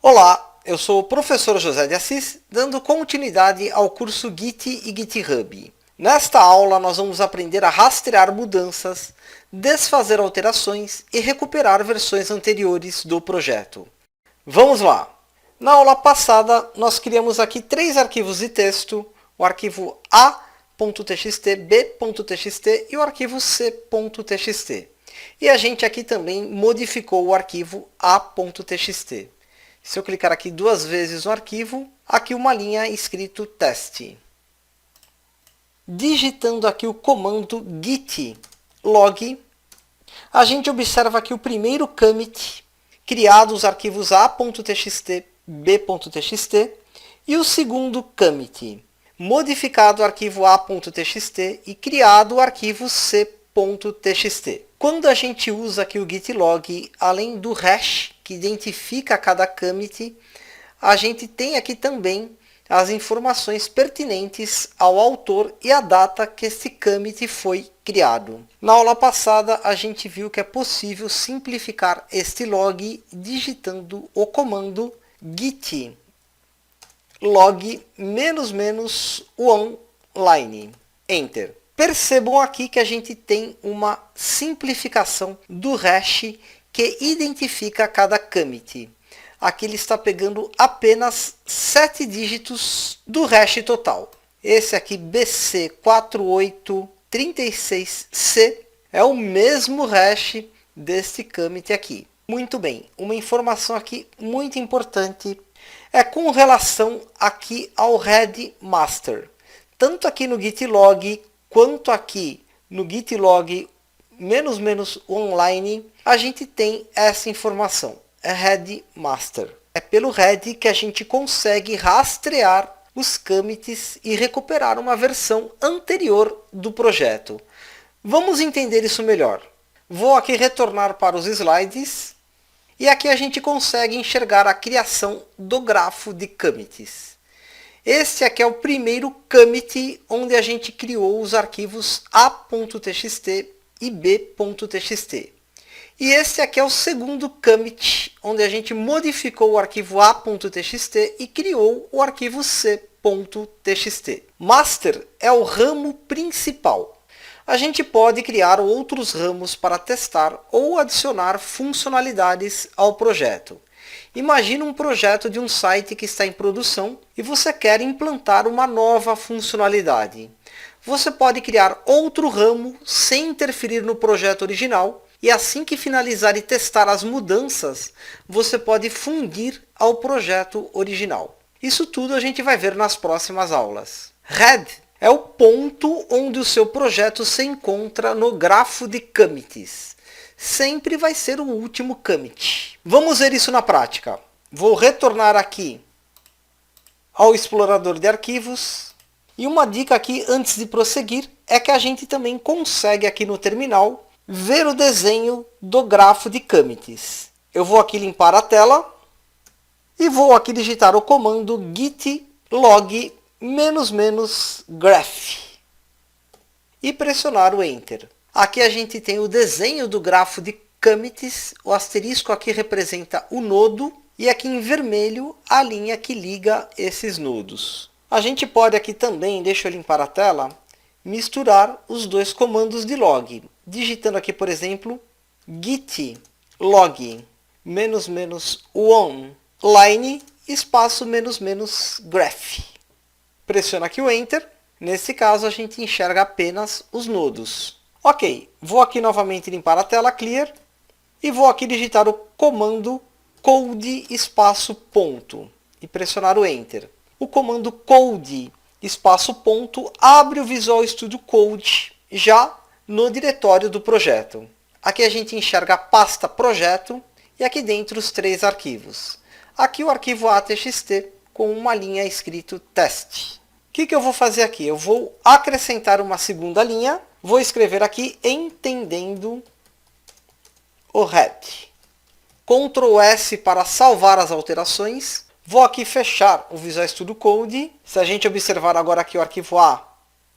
Olá, eu sou o professor José de Assis, dando continuidade ao curso Git e GitHub. Nesta aula, nós vamos aprender a rastrear mudanças, desfazer alterações e recuperar versões anteriores do projeto. Vamos lá! Na aula passada, nós criamos aqui três arquivos de texto, o arquivo a.txt, b.txt e o arquivo c.txt. E a gente aqui também modificou o arquivo a.txt. Se eu clicar aqui duas vezes no arquivo, aqui uma linha escrito teste. Digitando aqui o comando git log, a gente observa aqui o primeiro commit, criado os arquivos a.txt, b.txt, e o segundo commit, modificado o arquivo a.txt e criado o arquivo c.txt. Quando a gente usa aqui o git log, além do hash que identifica cada commit, a gente tem aqui também as informações pertinentes ao autor e a data que esse commit foi criado. Na aula passada, a gente viu que é possível simplificar este log digitando o comando git log --online. Enter. Percebam aqui que a gente tem uma simplificação do hash que identifica cada commit. Aqui ele está pegando apenas 7 dígitos do hash total. Esse aqui, BC4836C, é o mesmo hash deste commit aqui. Muito bem, uma informação aqui muito importante é com relação aqui ao head master. Tanto aqui no git log quanto aqui no git log --online, a gente tem essa informação. É head master. É pelo head que a gente consegue rastrear os commits e recuperar uma versão anterior do projeto. Vamos entender isso melhor. Vou aqui retornar para os slides e aqui a gente consegue enxergar a criação do grafo de commits. Este aqui é o primeiro commit onde a gente criou os arquivos a.txt e b.txt. E esse aqui é o segundo commit, onde a gente modificou o arquivo a.txt e criou o arquivo c.txt. Master é o ramo principal. A gente pode criar outros ramos para testar ou adicionar funcionalidades ao projeto. Imagina um projeto de um site que está em produção e você quer implantar uma nova funcionalidade. Você pode criar outro ramo sem interferir no projeto original e assim que finalizar e testar as mudanças, você pode fundir ao projeto original. Isso tudo a gente vai ver nas próximas aulas. Head é o ponto onde o seu projeto se encontra no grafo de commits. Sempre vai ser o último commit. Vamos ver isso na prática. Vou retornar aqui ao explorador de arquivos. E uma dica aqui antes de prosseguir é que a gente também consegue aqui no terminal ver o desenho do grafo de commits. Eu vou aqui limpar a tela e vou aqui digitar o comando git log --graph e pressionar o Enter. Aqui a gente tem o desenho do grafo de commits, o asterisco aqui representa o nodo e aqui em vermelho a linha que liga esses nodos. A gente pode aqui também, deixa eu limpar a tela, misturar os dois comandos de log, digitando aqui, por exemplo, git log --online espaço --graph. Pressiona aqui o Enter. Nesse caso, a gente enxerga apenas os nodos. Ok, vou aqui novamente limpar a tela Clear e vou aqui digitar o comando code espaço ponto e pressionar o Enter. O comando code espaço ponto abre o Visual Studio Code já no diretório do projeto. Aqui a gente enxerga a pasta projeto e aqui dentro os três arquivos. Aqui o arquivo a.txt com uma linha escrito teste. O que eu vou fazer aqui? Eu vou acrescentar uma segunda linha. Vou escrever aqui entendendo o head. Ctrl S para salvar as alterações. Vou aqui fechar o Visual Studio Code. Se a gente observar agora aqui o arquivo A,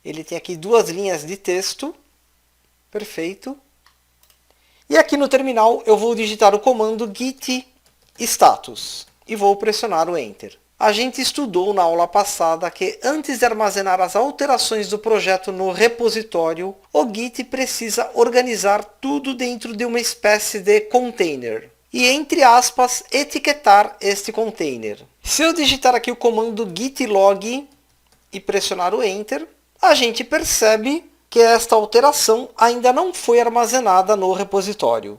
ele tem aqui duas linhas de texto. Perfeito. E aqui no terminal eu vou digitar o comando git status. e vou pressionar o Enter. A gente estudou na aula passada que antes de armazenar as alterações do projeto no repositório, o Git precisa organizar tudo dentro de uma espécie de container e, entre aspas, etiquetar este container. Se eu digitar aqui o comando git log e pressionar o Enter, a gente percebe que esta alteração ainda não foi armazenada no repositório.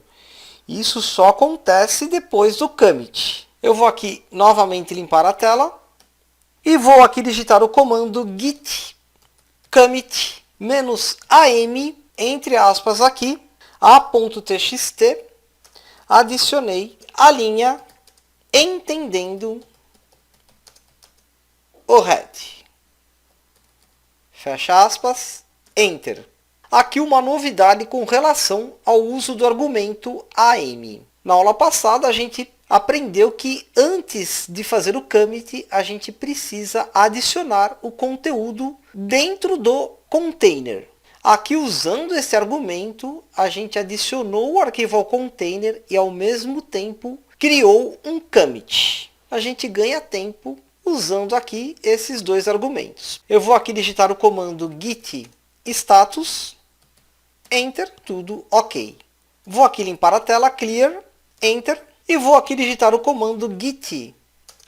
Isso só acontece depois do commit. Eu vou aqui novamente limpar a tela e vou aqui digitar o comando git commit -am, entre aspas aqui, a.txt, adicionei a linha entendendo o head. Fecha aspas, Enter. Aqui uma novidade com relação ao uso do argumento am. Na aula passada a gente aprendeu que antes de fazer o commit, a gente precisa adicionar o conteúdo dentro do container. Aqui, usando esse argumento, a gente adicionou o arquivo ao container e, ao mesmo tempo, criou um commit. A gente ganha tempo usando aqui esses dois argumentos. Eu vou aqui digitar o comando git status, Enter, tudo ok. Vou aqui limpar a tela, clear, Enter, e vou aqui digitar o comando git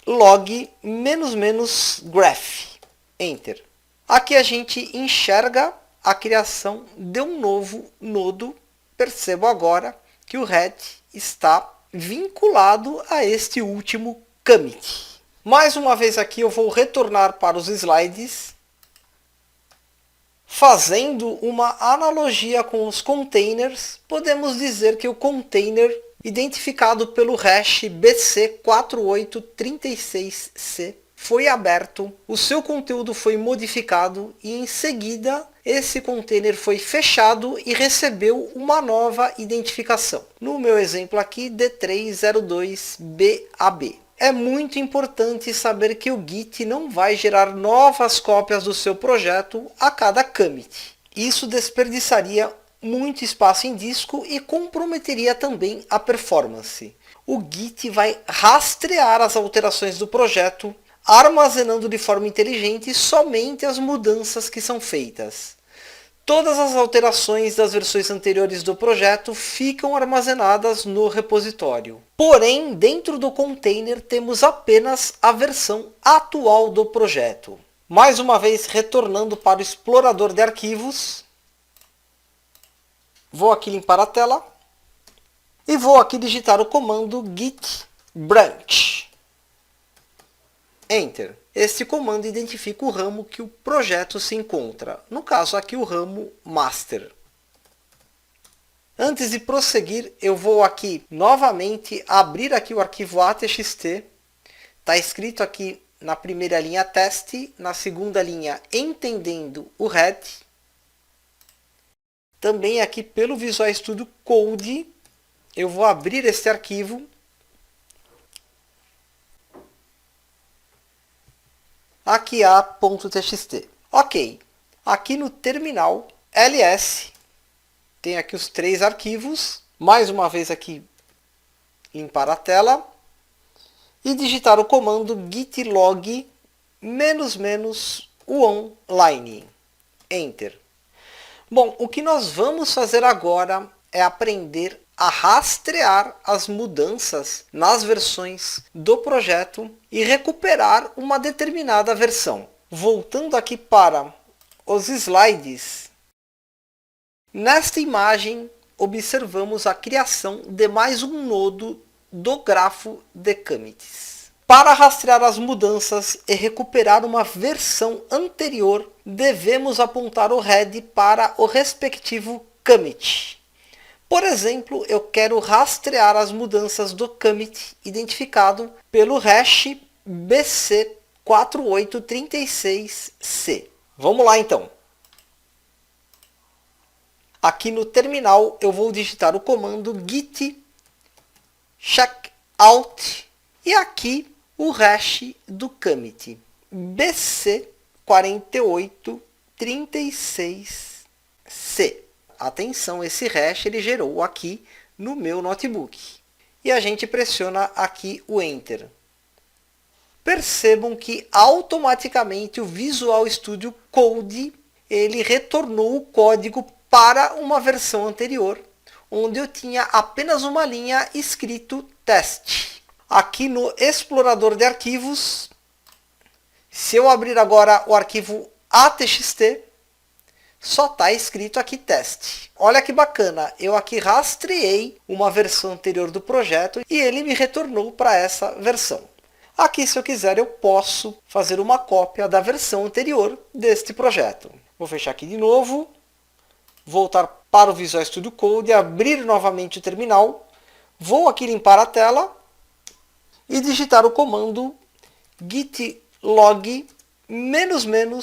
log -graph, Enter. Aqui a gente enxerga a criação de um novo nodo. Percebo agora que o head está vinculado a este último commit. Mais uma vez aqui eu vou retornar para os slides, fazendo uma analogia com os containers. Podemos dizer que o container identificado pelo hash BC4836C foi aberto, o seu conteúdo foi modificado e, em seguida, esse container foi fechado e recebeu uma nova identificação. No meu exemplo aqui, D302BAB. É muito importante saber que o Git não vai gerar novas cópias do seu projeto a cada commit. Isso desperdiçaria muito espaço em disco e comprometeria também a performance. O Git vai rastrear as alterações do projeto, armazenando de forma inteligente somente as mudanças que são feitas. Todas as alterações das versões anteriores do projeto ficam armazenadas no repositório. Porém, dentro do container temos apenas a versão atual do projeto. Mais uma vez, retornando para o explorador de arquivos, vou aqui limpar a tela e vou aqui digitar o comando git branch. Enter. Este comando identifica o ramo que o projeto se encontra. No caso aqui, o ramo master. Antes de prosseguir, eu vou aqui novamente abrir aqui o arquivo ATXT. Está escrito aqui na primeira linha teste, na segunda linha entendendo o head. Também aqui pelo Visual Studio Code, eu vou abrir este arquivo. Aqui há .txt. Ok. Aqui no terminal ls, tem aqui os três arquivos. Mais uma vez aqui, limpar a tela. E digitar o comando git log -online. Enter. Bom, o que nós vamos fazer agora é aprender a rastrear as mudanças nas versões do projeto e recuperar uma determinada versão. Voltando aqui para os slides, nesta imagem observamos a criação de mais um nodo do grafo de commits. Para rastrear as mudanças e recuperar uma versão anterior, devemos apontar o head para o respectivo commit. Por exemplo, eu quero rastrear as mudanças do commit identificado pelo hash BC4836C. Vamos lá então. Aqui no terminal eu vou digitar o comando git checkout e aqui o hash do commit BC4836C. Atenção, esse hash ele gerou aqui no meu notebook. E a gente pressiona aqui o Enter. percebam que automaticamente o Visual Studio Code ele retornou o código para uma versão anterior, onde eu tinha apenas uma linha escrito teste. Aqui no explorador de arquivos, se eu abrir agora o arquivo ATXT, só está escrito aqui teste. Olha que bacana, eu aqui rastreei uma versão anterior do projeto e ele me retornou para essa versão. Aqui, se eu quiser, eu posso fazer uma cópia da versão anterior deste projeto. Vou fechar aqui de novo, voltar para o Visual Studio Code, abrir novamente o terminal, vou aqui limpar a tela e digitar o comando git log --one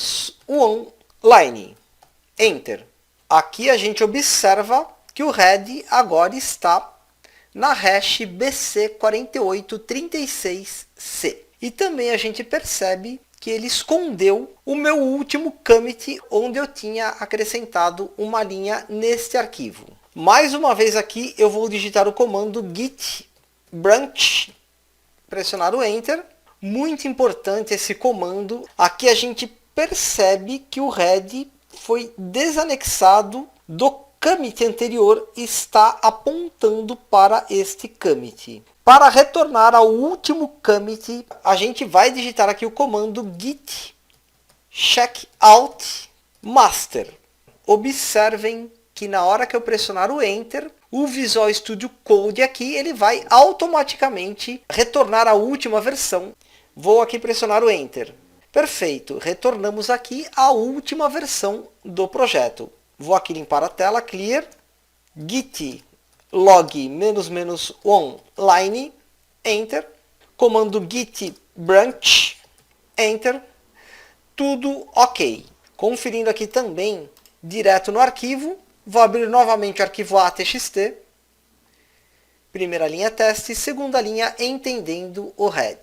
Enter. Aqui a gente observa que o head agora está na hash BC4836C. E também a gente percebe que ele escondeu o meu último commit, onde eu tinha acrescentado uma linha neste arquivo. Mais uma vez aqui eu vou digitar o comando git branch, pressionar o Enter. Muito importante esse comando. Aqui a gente percebe que o head foi desanexado do commit anterior e está apontando para este commit. Para retornar ao último commit, a gente vai digitar aqui o comando git checkout master. Observem que na hora que eu pressionar o Enter, o Visual Studio Code aqui ele vai automaticamente retornar à última versão. Vou aqui pressionar o Enter. Perfeito, retornamos aqui à última versão do projeto. Vou aqui limpar a tela, clear, git log --one Enter, comando git branch, Enter, tudo ok. Conferindo aqui também, direto no arquivo, vou abrir novamente o arquivo ATXT, primeira linha teste, segunda linha entendendo o head.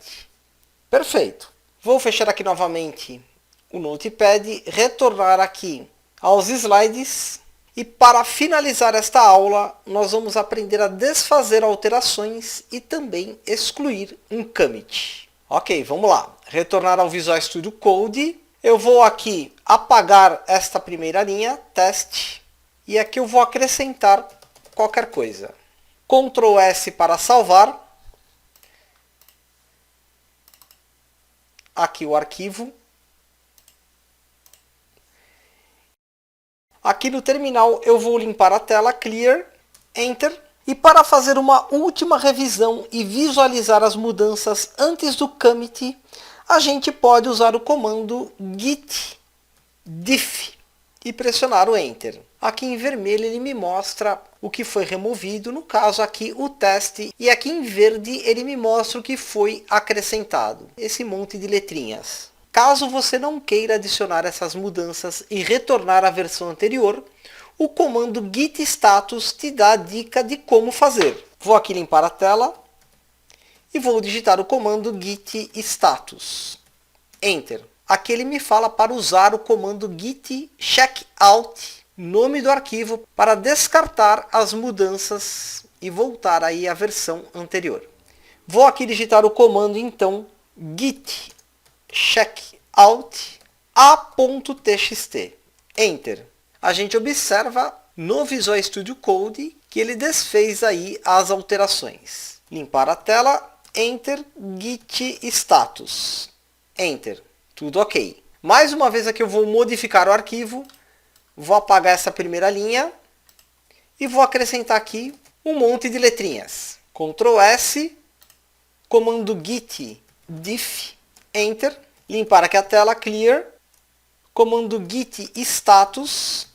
Perfeito. Vou fechar aqui novamente o Notepad, retornar aqui aos slides e para finalizar esta aula nós vamos aprender a desfazer alterações e também excluir um commit. Ok, vamos lá. Retornar ao Visual Studio Code. Eu vou aqui apagar esta primeira linha, teste, e aqui eu vou acrescentar qualquer coisa. Ctrl S para salvar. Aqui o arquivo. Aqui no terminal eu vou limpar a tela, clear, Enter. E para fazer uma última revisão e visualizar as mudanças antes do commit, a gente pode usar o comando git diff e pressionar o Enter. Aqui em vermelho ele me mostra o que foi removido, no caso aqui o teste, e aqui em verde ele me mostra o que foi acrescentado, esse monte de letrinhas. Caso você não queira adicionar essas mudanças e retornar à versão anterior, o comando git status te dá a dica de como fazer. Vou aqui limpar a tela e vou digitar o comando git status, Enter. Aqui ele me fala para usar o comando git checkout, nome do arquivo, para descartar as mudanças e voltar aí à versão anterior. Vou aqui digitar o comando então git checkout a.txt, Enter. A gente observa no Visual Studio Code que ele desfez aí as alterações. Limpar a tela, Enter, git status, Enter. Tudo ok. Mais uma vez aqui eu vou modificar o arquivo, vou apagar essa primeira linha e vou acrescentar aqui um monte de letrinhas. Ctrl S, comando git diff, Enter, limpar aqui a tela, clear, comando git status,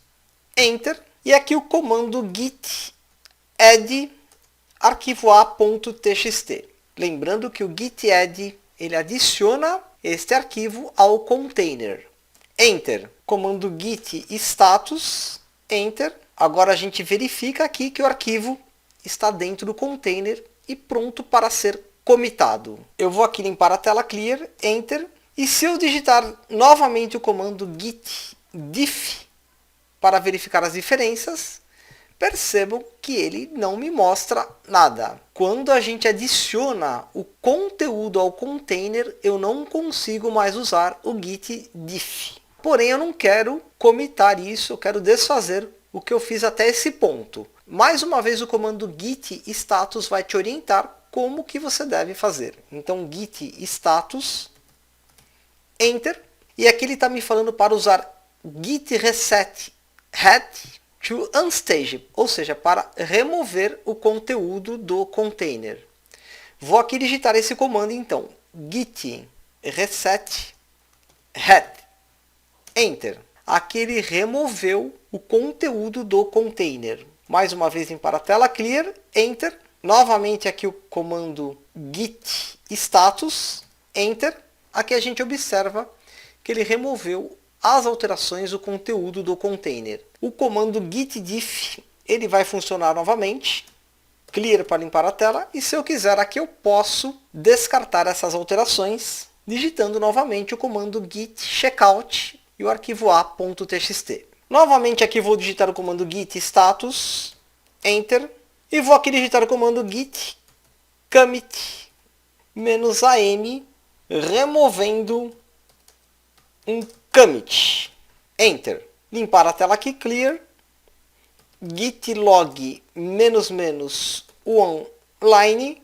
Enter, e aqui o comando git add arquivo a.txt. Lembrando que o git add ele adiciona este arquivo ao container. Enter. Comando git status, Enter. Agora a gente verifica aqui que o arquivo está dentro do container e pronto para ser comitado. Eu vou aqui limpar a tela, clear, Enter. E se eu digitar novamente o comando git diff para verificar as diferenças, percebam que ele não me mostra nada. Quando a gente adiciona o conteúdo ao container, eu não consigo mais usar o git diff. Porém, eu não quero comitar isso, eu quero desfazer o que eu fiz até esse ponto. Mais uma vez, o comando git status vai te orientar como que você deve fazer. Então, git status, enter. E aqui ele está me falando para usar git reset head to unstaged, ou seja, para remover o conteúdo do container. Vou aqui digitar esse comando então, git reset head, enter. Aqui ele removeu o conteúdo do container. Mais uma vez limpar a tela, clear, enter. Novamente aqui o comando git status, enter. Aqui a gente observa que ele removeu as alterações do conteúdo do container. O comando git diff, ele vai funcionar novamente. Clear para limpar a tela. E se eu quiser aqui eu posso descartar essas alterações digitando novamente o comando git checkout e o arquivo a.txt. Novamente aqui vou digitar o comando git status, enter. E vou aqui digitar o comando git commit -am, removendo um commit, enter. Limpar a tela aqui, clear. Git log -one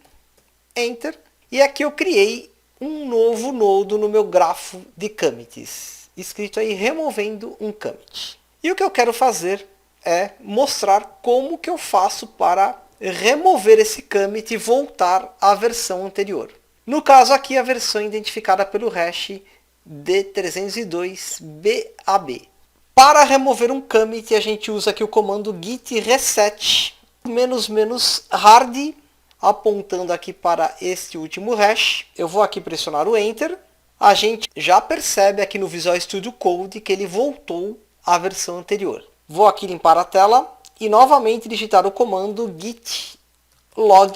enter. E aqui eu criei um novo nodo no meu grafo de commits, escrito aí removendo um commit. E o que eu quero fazer é mostrar como que eu faço para remover esse commit e voltar à versão anterior. No caso aqui, a versão identificada pelo hash D302BAB. Para remover um commit, a gente usa aqui o comando git reset --hard, apontando aqui para este último hash. Eu vou aqui pressionar o enter. A gente já percebe aqui no Visual Studio Code que ele voltou à versão anterior. Vou aqui limpar a tela e novamente digitar o comando git log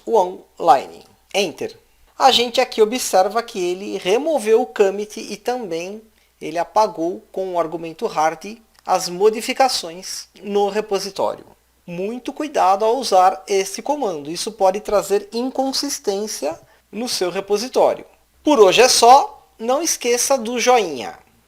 -one enter. A gente aqui observa que ele removeu o commit e também ele apagou com o argumento hard as modificações no repositório. Muito cuidado ao usar esse comando, isso pode trazer inconsistência no seu repositório. Por hoje é só, não esqueça do joinha.